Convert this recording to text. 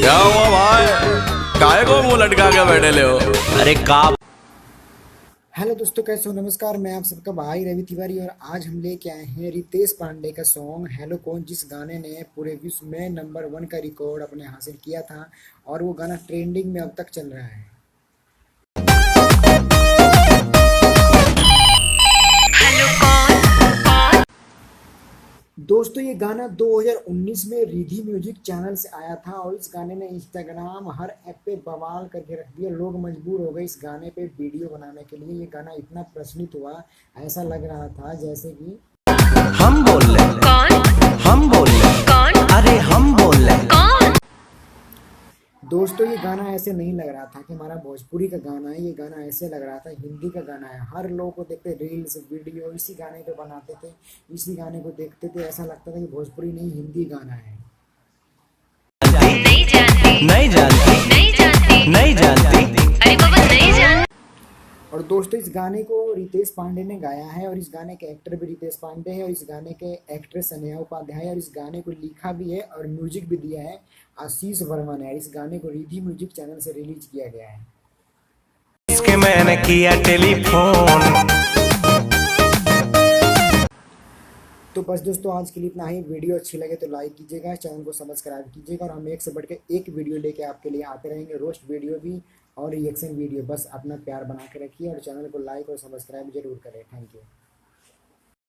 क्या हुआ भाई, काहे को मुंह लटका के बैठे ले हो? अरे का हेलो दोस्तों, कैसे हो? नमस्कार, मैं आप सबका भाई रवि तिवारी और आज हम लेके आए हैं रितेश पांडे का सॉन्ग हेलो कौन, जिस गाने ने पूरे विश्व में नंबर 1 का रिकॉर्ड अपने हासिल किया था और वो गाना ट्रेंडिंग में अब तक चल रहा है। दोस्तों, ये गाना 2019 में रिधि म्यूजिक चैनल से आया था और इस गाने ने इंस्टाग्राम हर ऐप पे बवाल करके रख दिया। लोग मजबूर हो गए इस गाने पे वीडियो बनाने के लिए। ये गाना इतना प्रचलित हुआ, ऐसा लग रहा था जैसे कि हम बोल रहे कौन, हम बोल रहे कौन, अरे हम बोल रहे कौन। दोस्तों, ये गाना ऐसे नहीं लग रहा था कि हमारा भोजपुरी का गाना है। ये गाना ऐसे लग रहा था हिंदी का गाना है। हर लोग को देखते रील्स वीडियो इसी गाने पे बनाते थे, इसी गाने को देखते थे, ऐसा लगता था कि भोजपुरी नहीं हिंदी गाना है। नहीं जानती, नहीं जानती, नहीं जानती, नहीं जानती, अरे बाबा नहीं जानती। और दोस्तों, इस गाने को रितेश पांडे ने गाया है और इस गाने के एक्टर भी रितेश पांडे है और इस गाने के एक्ट्रेस स्नेहा उपाध्याय है और इस गाने को लिखा भी है और म्यूजिक भी दिया है आशीष वर्मा ने। इस गाने को रिधि म्यूजिक चैनल से रिलीज किया गया है। इसके मैंने किया टेलीफोन। तो बस दोस्तों, आज के लिए इतना ही। वीडियो अच्छी लगे तो लाइक कीजिएगा, चैनल को सब्सक्राइब कीजिएगा और हम एक से बढ़ के एक वीडियो लेके आपके लिए आते रहेंगे, रोस्ट वीडियो भी और रिएक्शन वीडियो। बस अपना प्यार बना के रखिए और चैनल को लाइक और सब्सक्राइब जरूर करें। Thank you.